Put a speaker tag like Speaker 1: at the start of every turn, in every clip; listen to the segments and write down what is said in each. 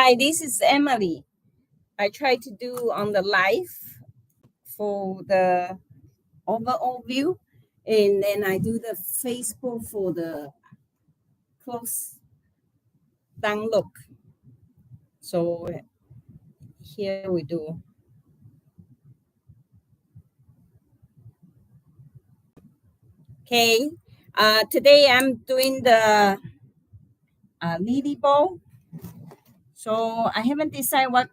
Speaker 1: Hi, this is Emily. I try to do on the live for the overall view, and then I do the Facebook for the close down look. So here we do. Okay, today I'm doing the lily bowl. So I haven't decided what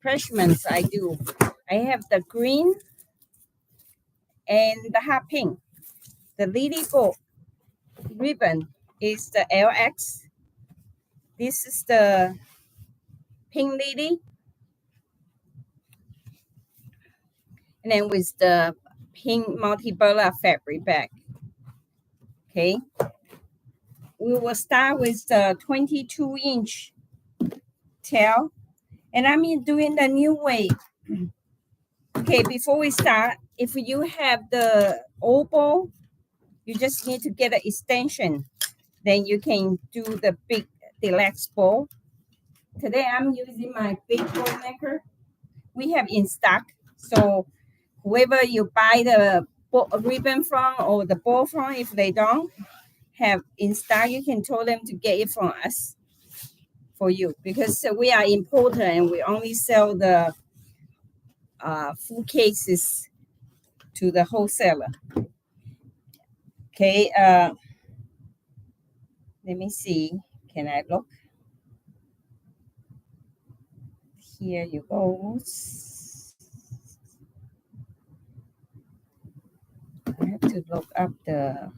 Speaker 1: pressments I do. I have the green and the hot pink. The lily bowl ribbon is the LX. This is the pink lily, and then with the pink multi-color fabric bag. Okay, we will start with the 22-inch tail, and I'm doing the new way. Okay, before we start, if you have the oval, you just need to get an extension. Then you can do the big deluxe bowl. Today I'm using my big bowl maker. We have in stock, so whoever you buy the ribbon from or the ball from, if they don't have in stock, you can tell them to get it from us for you, because we are importer and we only sell the full cases to the wholesaler. Okay, let me see. Can I look? Here you go. I have to look up the.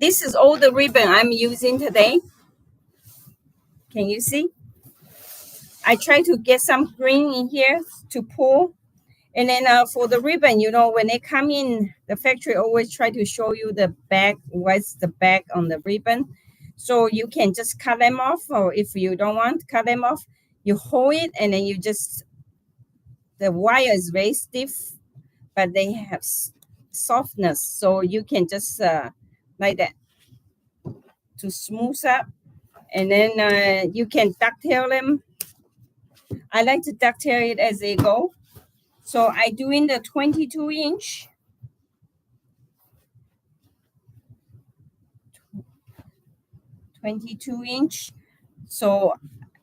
Speaker 1: This is all the ribbon I'm using today. Can you see? I try to get some green in here to pull. And then for the ribbon, when they come in, the factory always try to show you the back, what's the back on the ribbon. So you can just cut them off, or if you don't want to cut them off, you hold it and then you just, the wire is very stiff, but they have softness. So you can just like that to smooth up. And then you can ducktail them. I like to ducktail it as they go. So I do in the 22-inch. 22-inch. So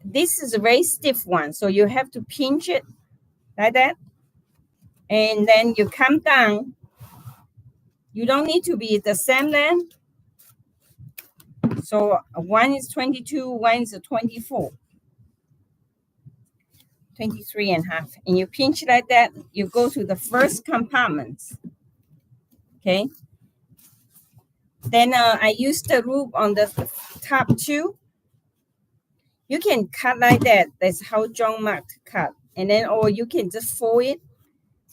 Speaker 1: this is a very stiff one. So you have to pinch it like that. And then you come down. You don't need to be the same length. So one is 22, one is a 24. 23 and a half. And you pinch like that. You go to the first compartment. Okay. Then I use the loop on the top two. You can cut like that. That's how John Mark cut. And then, or you can just fold it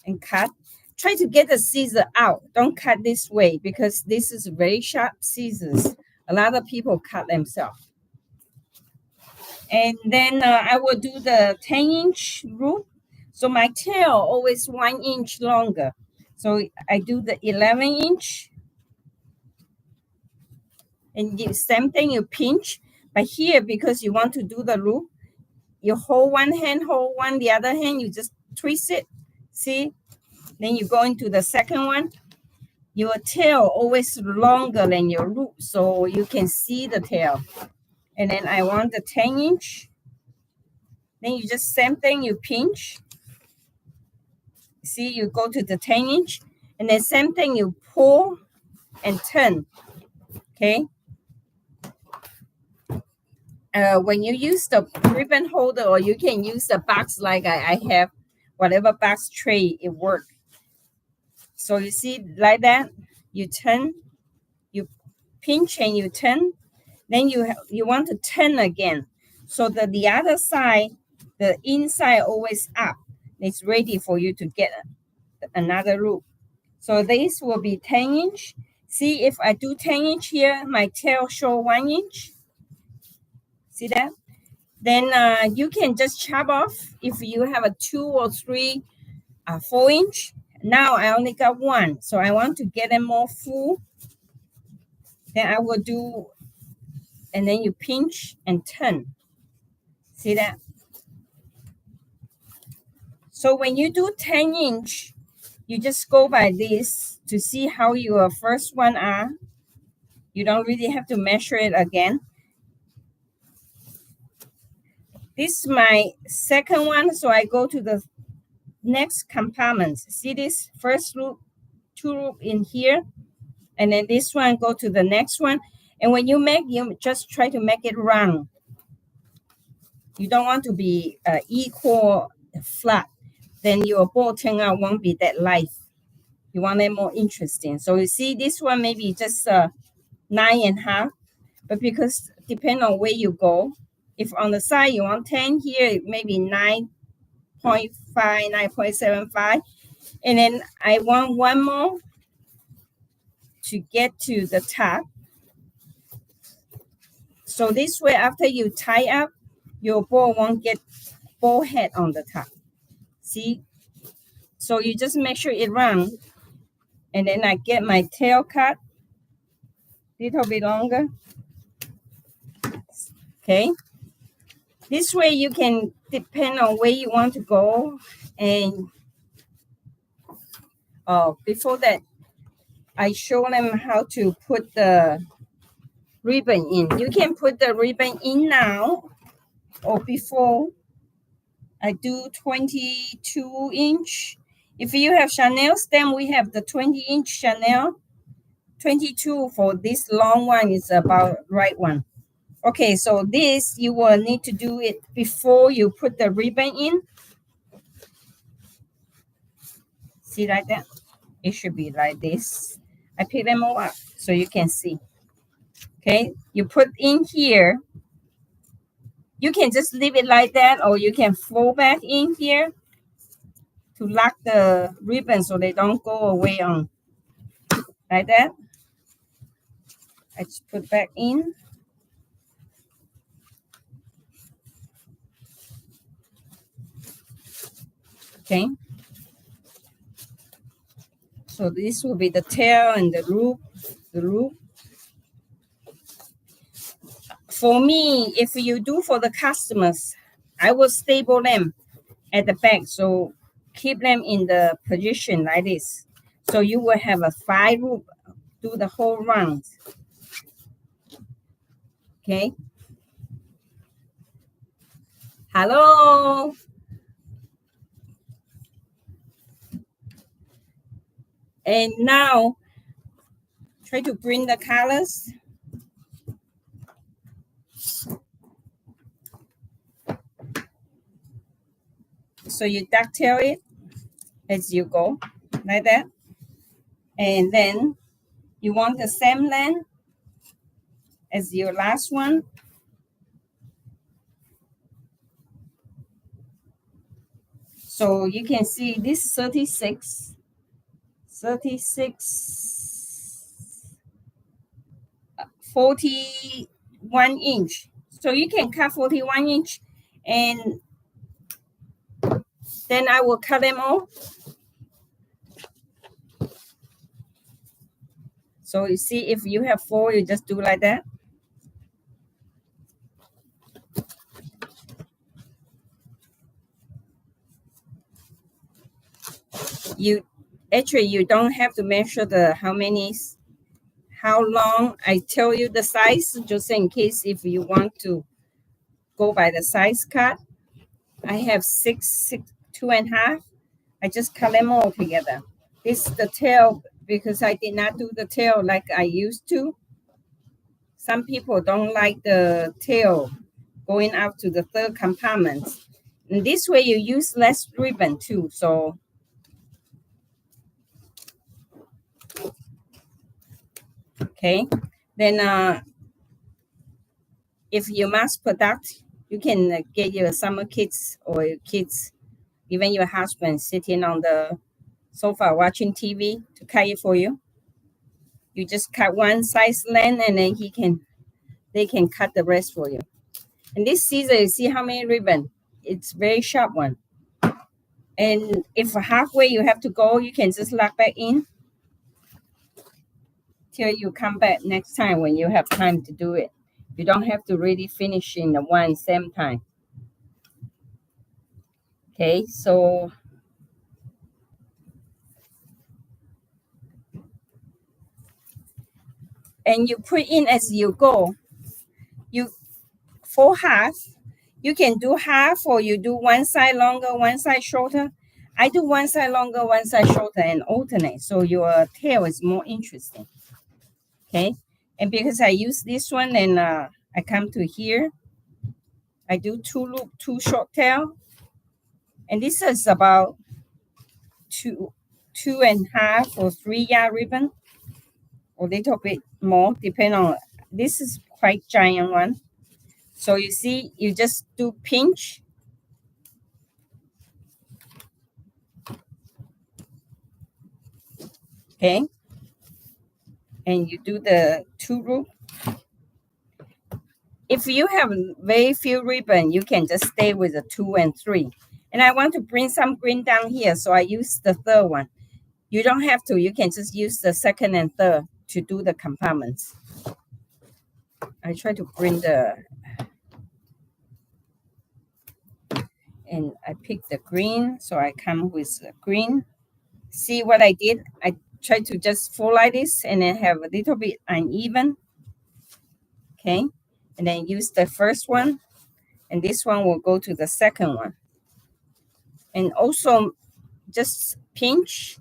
Speaker 1: and cut. Try to get the scissor out. Don't cut this way, because this is very sharp scissors. A lot of people cut themselves. And then I will do the 10-inch loop. So my tail always 1 inch longer. So I do the 11-inch. And the same thing, you pinch. But here, because you want to do the loop, you hold one hand, hold one, the other hand, you just twist it. See? Then you go into the second one. Your tail always longer than your loop, so you can see the tail. And then I want the 10-inch. Then you just same thing, you pinch. See, you go to the 10-inch. And then same thing, you pull and turn. Okay? When you use the ribbon holder, or you can use the box like I have, whatever box tray, it works. So you see like that, you turn, you pinch and you turn. Then you want to turn again. So that the other side, the inside always up. It's ready for you to get another loop. So this will be 10-inch. See, if I do 10-inch here, my tail show 1 inch. See that? Then you can just chop off if you have a 2 or 3, 4-inch. Now I only got 1, so I want to get them more full. Then I will do, and then you pinch and turn. See that? So when you do 10-inch, you just go by this to see how your first one are. You don't really have to measure it again. This is my second one, so I go to the next compartment. See this first loop, two loop in here, and then this one go to the next one. And when you make, you just try to make it round. You don't want to be equal flat. Then your ball turn out won't be that light. You want it more interesting. So you see this one maybe just 9.5, but because depend on where you go. If on the side you want 10, here maybe 9.5, 9.75. And then I want one more to get to the top. So this way, after you tie up, your ball won't get ball head on the top. See? So you just make sure it round. And then I get my tail cut little bit longer. Okay. This way you can depend on where you want to go. And before that, I show them how to put the ribbon in. You can put the ribbon in now or before. I do 22-inch. If you have Chanel stem, we have the 20-inch Chanel. 22 for this long one is about right one. Okay, so this you will need to do it before you put the ribbon in. See like that? It should be like this. I pick them all up so you can see. Okay, you put in here. You can just leave it like that, or you can fold back in here to lock the ribbon so they don't go away on like that. I just put back in. Okay. So this will be the tail and the loop. The loop. For me, if you do for the customers, I will staple them at the back. So keep them in the position like this. So you will have a 5 loop, do the whole round. Okay. Hello. And now try to bring the colors. So you ducktail it as you go, like that. And then you want the same length as your last one. So you can see this 36, 41 inch. So you can cut 41 inch, and then I will cut them all. So you see, if you have 4, you just do like that. You don't have to measure the how long. I tell you the size just in case if you want to go by the size cut. I have 6, 2.5. I just cut them all together. This is the tail because I did not do the tail like I used to. Some people don't like the tail going out to the third compartment. And this way you use less ribbon too. So okay, then if you mass product, you can get your summer kids or your kids, even your husband sitting on the sofa watching TV to cut it for you. You just cut one size length and then they can cut the rest for you. And this scissor, you see how many ribbon? It's very sharp one. And if halfway you have to go, you can just lock back in till you come back next time when you have time to do it. You don't have to really finish in the one same time. Okay, so and you put in as you go. You for half, you can do half or you do one side longer, one side shorter. I do one side longer, one side shorter, and alternate, so your tail is more interesting. Okay, and because I use this one, and I come to here, I do two loop, two short tail, and this is about two and a half or 3 yard ribbon, or a little bit more, depending on. This is quite giant one. So you see, you just do pinch. Okay. And you do the two loop. If you have very few ribbon, you can just stay with the 2 and 3. And I want to bring some green down here, so I use the third one. You don't have to. You can just use the second and third to do the compartments. I try to bring and I pick the green, so I come with the green. See what I did? I try to just fold like this and then have a little bit uneven. Okay, and then use the first one, and this one will go to the second one. And also just pinch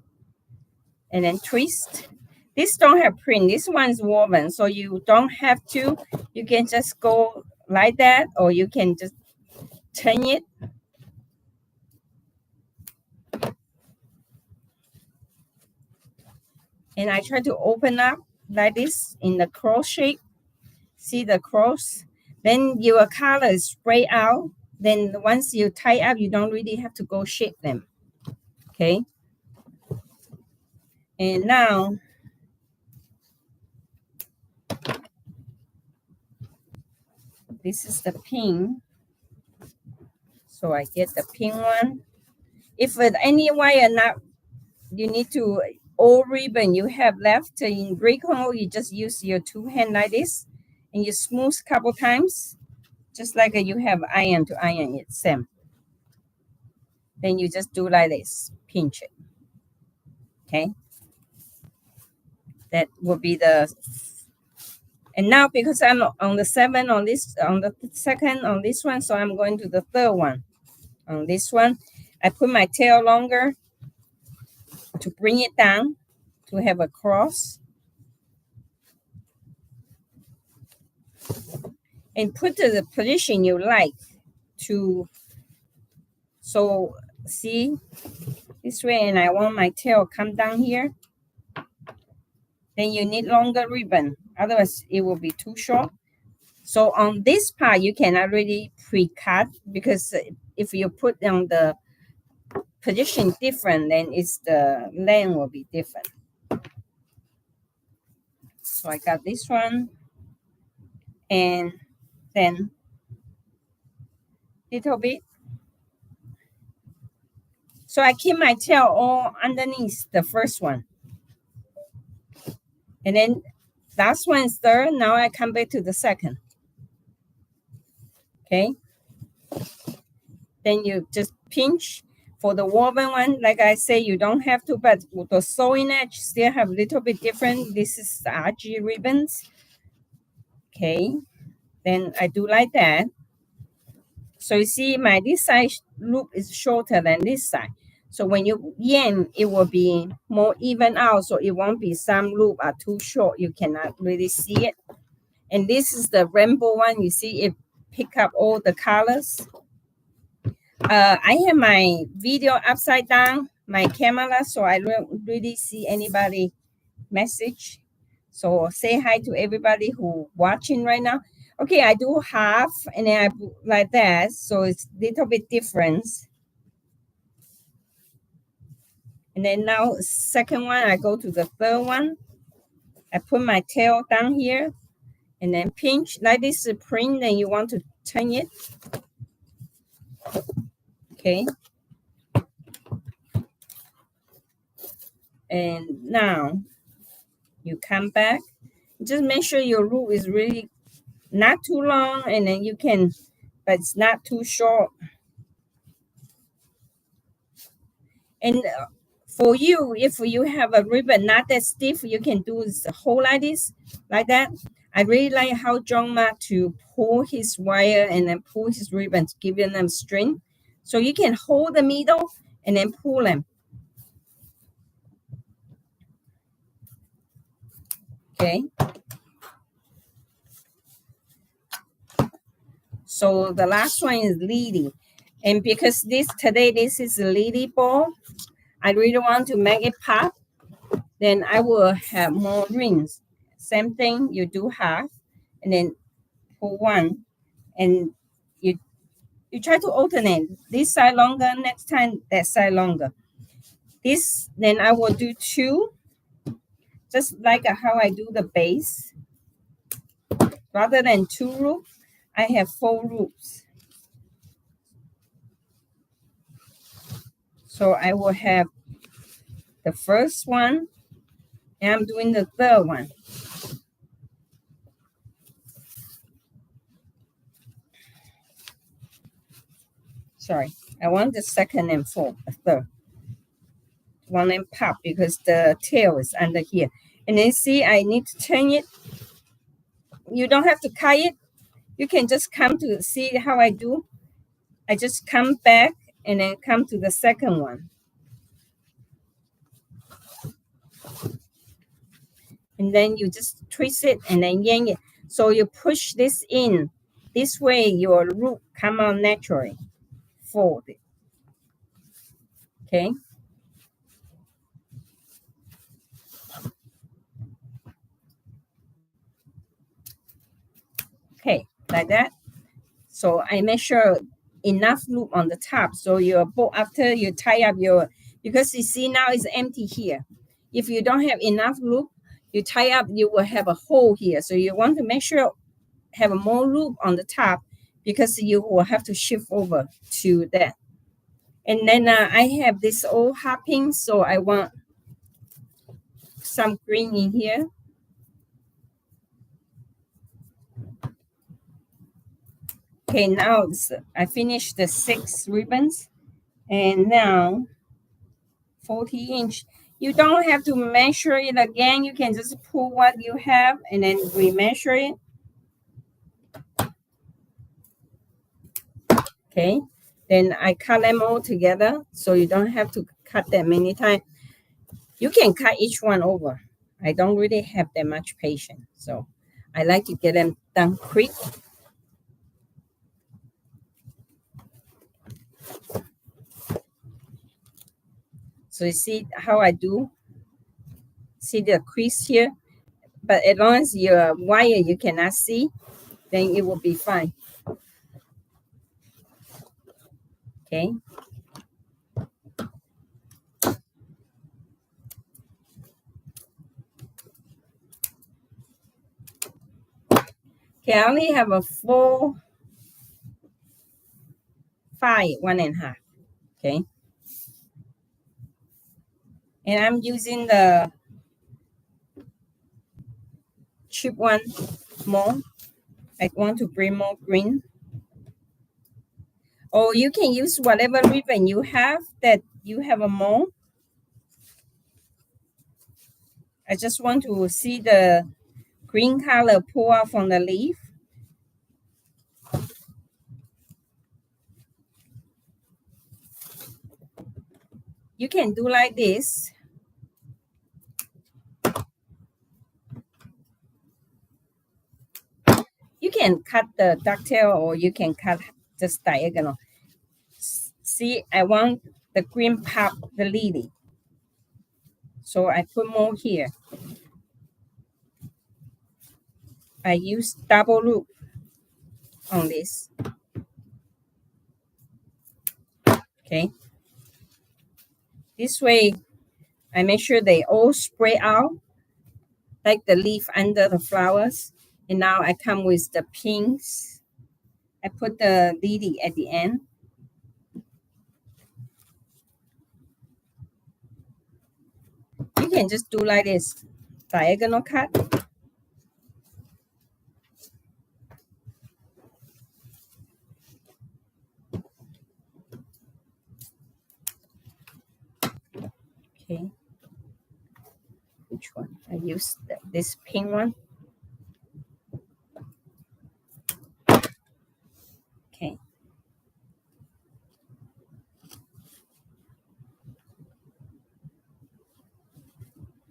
Speaker 1: and then twist. This don't have print. This one's woven, so you don't have to. You can just go like that, or you can just turn it. And I try to open up like this in the cross shape. See the cross? Then your color is spread out. Then once you tie up, you don't really have to go shape them. Okay. And now, this is the pink. So I get the pink one. If with any wire not, you need to, old ribbon you have left in break hole, you just use your two hand like this, and you smooth a couple times, just like you have iron to iron it, same. Then you just do like this, pinch it. Okay. That will be the. And now because I'm on the 7 on this, on the second on this one, so I'm going to the third one. On this one, I put my tail longer to bring it down to have a cross. And put the position you like to. So see this way, and I want my tail come down here. Then you need longer ribbon, otherwise it will be too short. So on this part, you cannot really pre-cut, because if you put on the position different, then it's the length will be different. So I got this one, and then little bit. So I keep my tail all underneath the first one. And then last one is third. Now I come back to the second. Okay. Then you just pinch. For the woven one, like I say, you don't have to, but the sewing edge still have a little bit different. This is the RG ribbons. Okay. Then I do like that. So you see my this side loop is shorter than this side. So when you yarn, it will be more even out. So it won't be some loop are too short. You cannot really see it. And this is the rainbow one. You see it pick up all the colors. I have my video upside down, my camera, so I don't really see anybody message. So say hi to everybody who watching right now. Okay, I do half and then I put like that, so it's a little bit different. And then now second one, I go to the third one. I put my tail down here and then pinch like this is print, then you want to turn it. Okay. And now You come back. Just make sure your loop is really not too long, and then you can, but it's not too short. And for you, if you have a ribbon not that stiff, you can do the whole like this, like that. I really like how John Ma to pull his wire and then pull his ribbons, giving them string. So you can hold the middle and then pull them. Okay. So the last one is lily. And because this is a lily ball, I really want to make it pop. Then I will have more rings. Same thing, you do half and then pull one, and you try to alternate this side longer, next time that side longer. This, then I will do two, just like how I do the base. Rather than 2 loops, I have 4 loops. So I will have the first one, and I'm doing the third one. Sorry, I want the second and fourth, the third. One and pop because the tail is under here. And then see, I need to turn it. You don't have to cut it. You can just come to see how I do. I just come back and then come to the second one. And then you just twist it and then yank it. So you push this in. This way your loop come out naturally. Fold it. Okay. Okay, like that. So I make sure enough loop on the top. So your bolt, after you tie up your, because you see now it's empty here. If you don't have enough loop, you tie up, you will have a hole here. So you want to make sure have more loop on the top because you will have to shift over to that. And then I have this old hopping, so I want some green in here. Okay, now I finished the 6 ribbons, and now 40-inch. You don't have to measure it again. You can just pull what you have and then remeasure it. Okay, then I cut them all together, so you don't have to cut that many times. You can cut each one over. I don't really have that much patience, so I like to get them done quick. So you see how I do? See the crease here? But as long as your wire you cannot see, then it will be fine. Okay. Okay, I only have a 4, 5, 1.5. Okay. And I'm using the cheap one more. I want to bring more green. Or you can use whatever ribbon you have that you have a more. I just want to see the green color pull out from the leaf. You can do like this. You can cut the ducktail or you can cut just diagonal. See, I want the green pop, the lily. So I put more here. I use double loop on this. Okay. This way, I make sure they all spray out like the leaf under the flowers. And now I come with the pinks. I put the lily at the end. You can just do like this. diagonal cut. Okay. Which one? I use this pink one. Okay.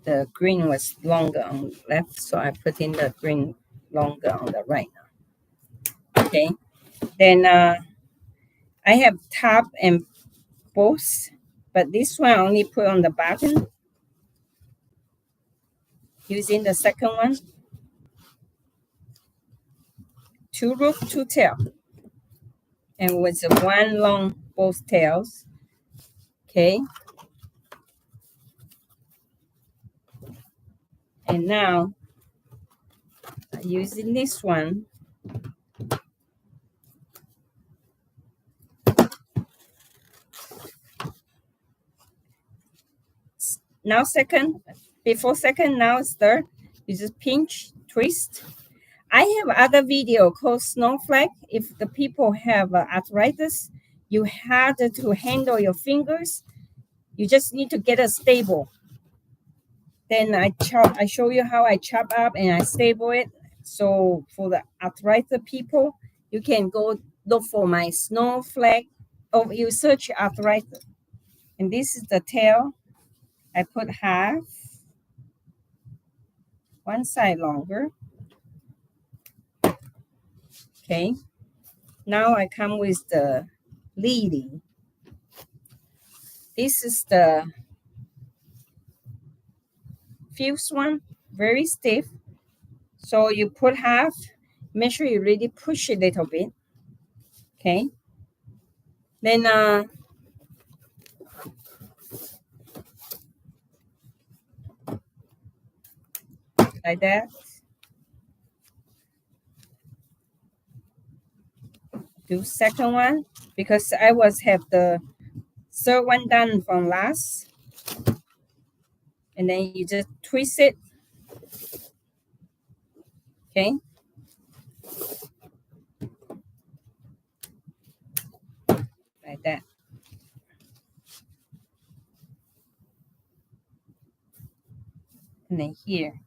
Speaker 1: The green was longer on the left, so I put in the green longer on the right now. Okay. Then I have top and both, but this one I only put on the bottom. Using the second one. 2 root, 2 tail. And with one long both tails. Okay. And now using this one. Now second, before second, now it's third. You just pinch, twist. I have other video called Snowflake. If the people have arthritis, you have to handle your fingers. You just need to get a stable. Then I show you how I chop up and I stable it. So for the arthritis people, you can go look for my Snowflake. Oh, you search arthritis. And this is the tail. I put half, one side longer. Okay. Now I come with the leading. This is the fused one, very stiff. So you put half, make sure you really push it a little bit. Okay. Then like that. Do second one because I have the third one done from last. And then you just twist it. Okay. Like that. And then here.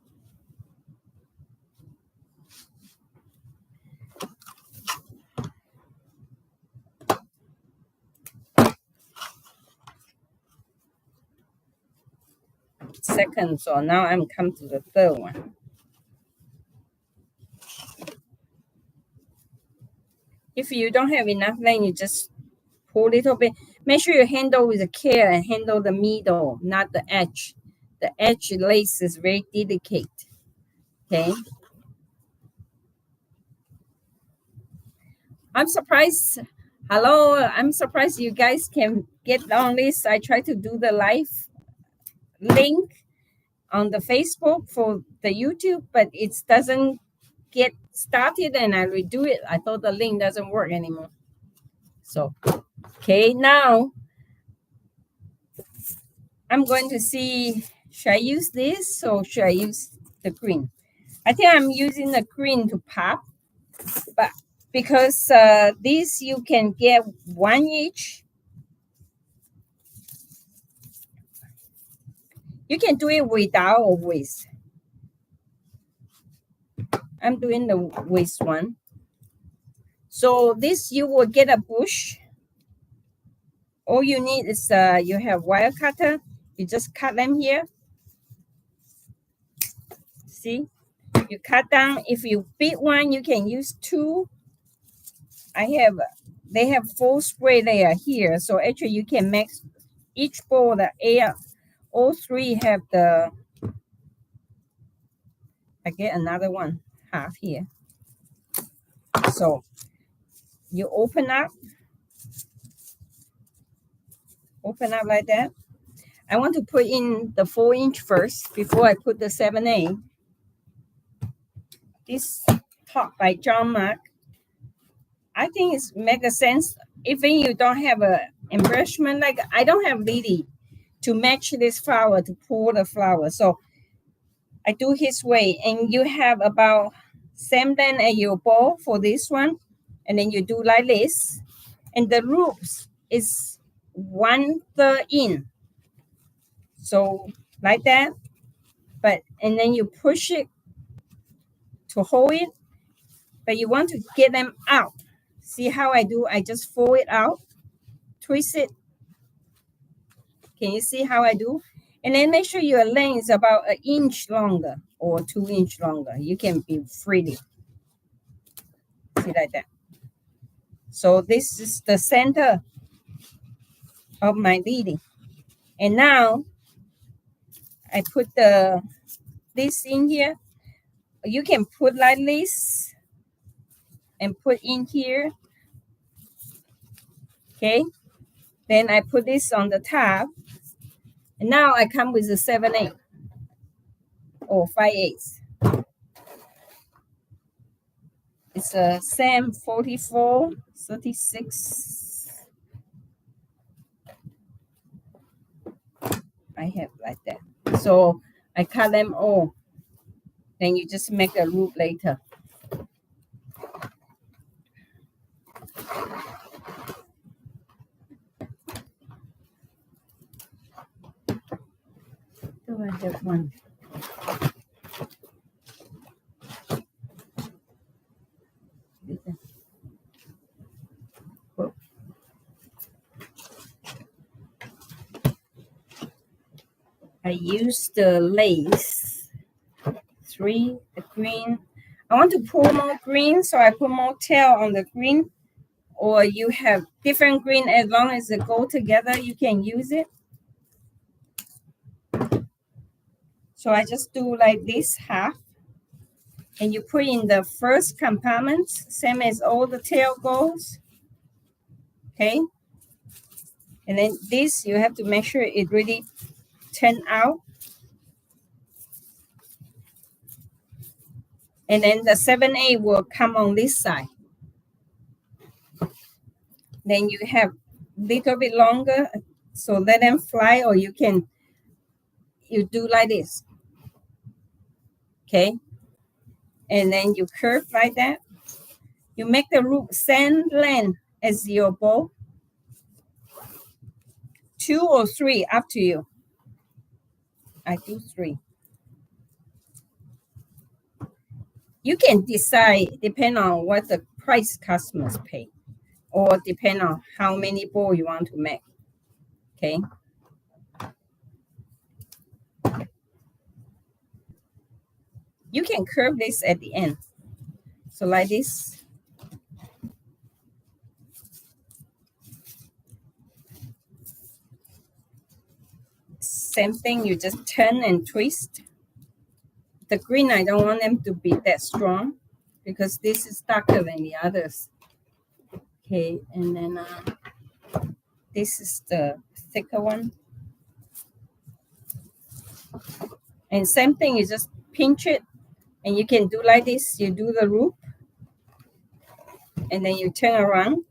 Speaker 1: Second, so now I'm come to the third one. If you don't have enough, then you just pull a little bit. Make sure you handle with care and handle the middle, not the edge. The edge lace is very delicate. Okay. I'm surprised. Hello, I'm surprised you guys can get on this. I try to do the live link on the Facebook for the YouTube, but it doesn't get started and I redo it. I thought the link doesn't work anymore. So, okay, now I'm going to see, should I use this or should I use the green? I think I'm using the green to pop, but because this you can get one each. You can do it without or with. I'm doing the with one. So this you will get a bush. All you need is you have wire cutter. You just cut them here. See, you cut down. If you big one, you can use 2. They have 4 spray layer here. So actually you can make each bowl the air. All 3 have the, I get another one half here. So you open up like that. I want to put in the 4-inch first before I put the 7/8. This top by John Mark. I think it makes sense. Even you don't have a embellishment, like I don't have lily to match this flower, to pour the flower. So I do his way, and you have about same length as your ball for this one, and then you do like this, and the loops is 1/3 in, so like that. But and then you push it to hold it, but you want to get them out. See how I do? I just fold it out, twist it. Can you see how I do? And then make sure your length is about 1 inch longer or 2 inch longer. You can be freely. See like that. So this is the center of my lily. And now I put this in here. You can put like this and put in here. Okay. Then I put this on the top. And now I come with a 7/8 or 5/8. It's a same 44, 36. I have like that. So I cut them all. Then you just make a loop later. Do I have one? I use the lace, 3, the green. I want to pour more green, so I put more tail on the green. Or you have different green, as long as they go together, you can use it. So I just do like this half. And you put in the first compartment, same as all the tail goes. Okay. And then this, you have to make sure it really turn out. And then the 7/8 will come on this side. Then you have little bit longer, so let them fly, or you do like this. Okay. And then you curve like that. You make the root same length as your bow. 2 or 3, up to you. I do 3. You can decide, depend on what the price customers pay, or depend on how many bowl you want to make. Okay. You can curve this at the end. So like this. Same thing, you just turn and twist. The green, I don't want them to be that strong because this is darker than the others. Okay, and then this is the thicker one. And same thing, you just pinch it, and you can do like this. You do the loop, and then you turn around.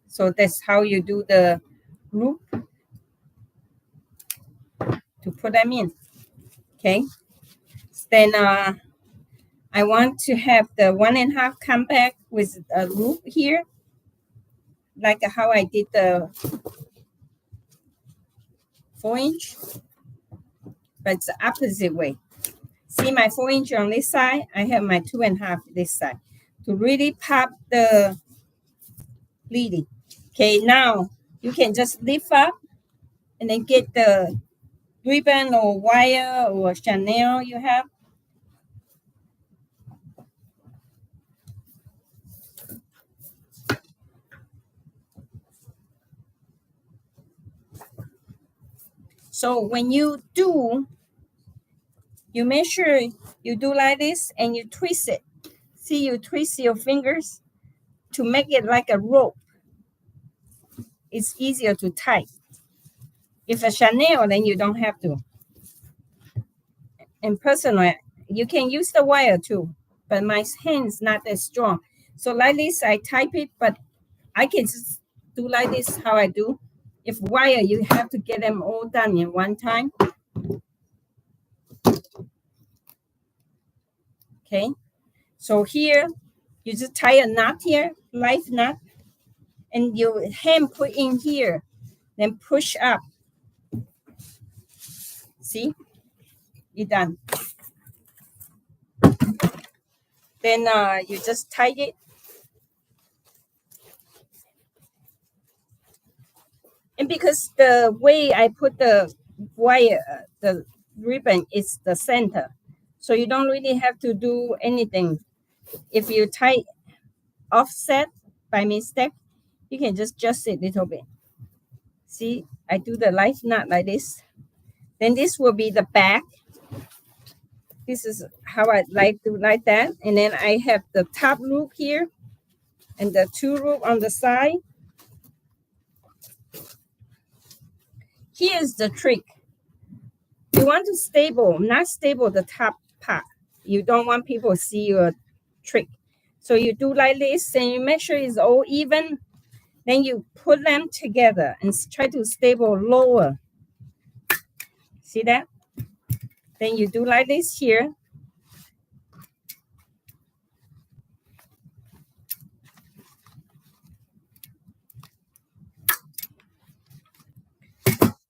Speaker 1: So that's how you do the loop to put them in. Okay. Then I want to have the 1.5 come back with a loop here, like how I did the 4-inch, but it's the opposite way. See my 4-inch on this side, I have my 2.5 this side to really pop the lily. Okay, now you can just lift up and then get the ribbon or wire or Chanel you have. So when you do, you make sure you do like this and you twist it. See, you twist your fingers to make it like a rope. It's easier to tie. If a Chanel, then you don't have to. And personally, you can use the wire too, but my hand's not that strong. So like this, I type it, but I can just do like this, how I do. If wire, you have to get them all done in one time. Okay, so here you just tie a knot here, life knot, and your hand put in here, then push up. See, you're done. Then you just tie it. And because the way I put the wire, the ribbon is the center, so you don't really have to do anything. If you tie offset by mistake, you can just adjust it a little bit. See, I do the life knot like this. Then this will be the back. This is how I like that. And then I have the top loop here and the two loop on the side. Here's the trick. You want to not stable the top part. You don't want people to see your trick. So you do like this and you make sure it's all even. Then you put them together and try to stable lower. See that? Then you do like this here.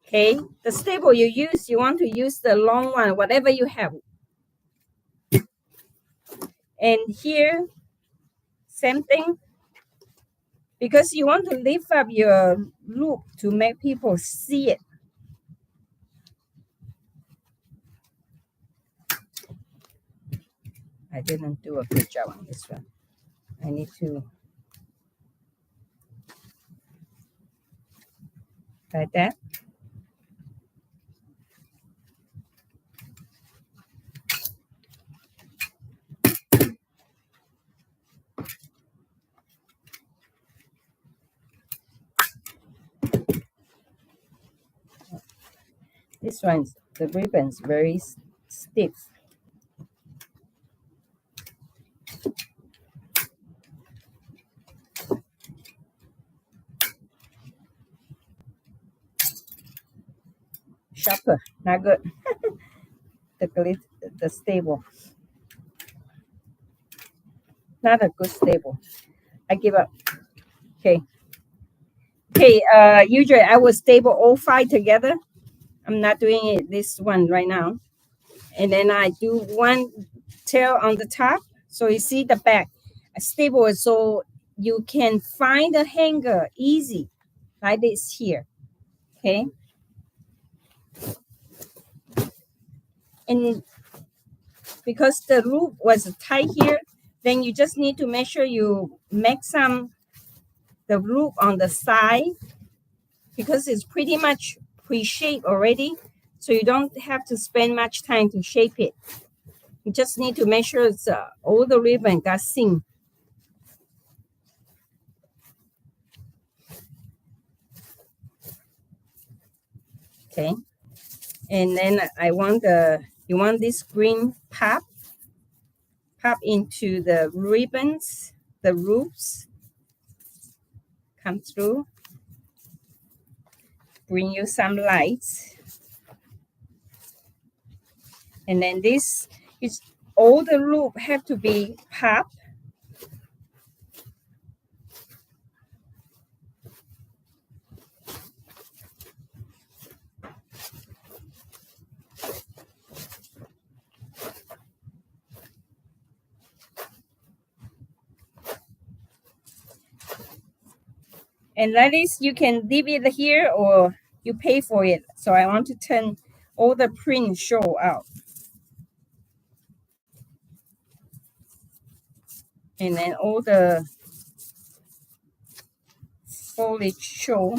Speaker 1: Okay, the staple you want to use the long one, whatever you have. And here, same thing. Because you want to lift up your loop to make people see it. I didn't do a good job on this one. I need to like that. This one's the ribbon's very stiff. Sharper, not good. the stable. Not a good stable. I give up. Okay. Okay, usually I will stable all 5 together. I'm not doing it this one right now. And then I do one tail on the top. So you see the back. I stable it so you can find the hanger easy. Like this here. Okay. And because the loop was tight here, then you just need to make sure you make the loop on the side because it's pretty much pre-shaped already. So you don't have to spend much time to shape it. You just need to make sure it's all the ribbon got synced. Okay. And then you want this green pop into the ribbons, the loops, come through, bring you some lights. And then this is all the loop have to be pop. And like this, you can leave it here or you pay for it. So I want to turn all the print show out. And then all the foliage show.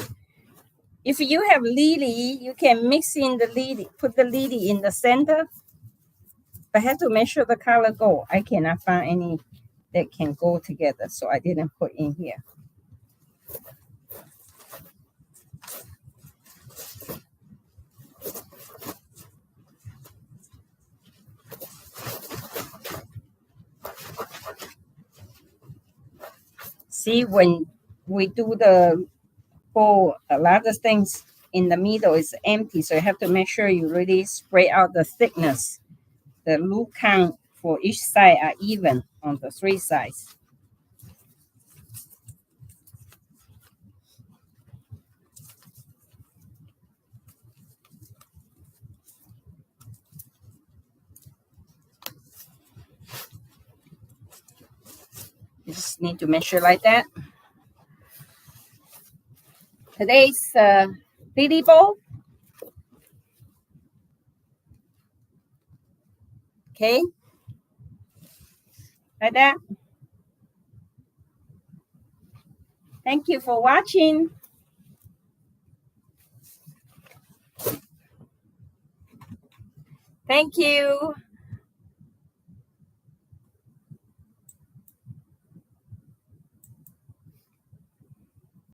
Speaker 1: If you have lily, you can mix in the lily, put the lily in the center. But have to make sure the color go. I cannot find any that can go together, so I didn't put in here. See, when we do the bowl, a lot of things in the middle is empty, so you have to make sure you really spread out the thickness, the loop count for each side are even on the 3 sides. You just need to measure like that. Today's Lily bowl. Okay, like that. Thank you for watching. Thank you.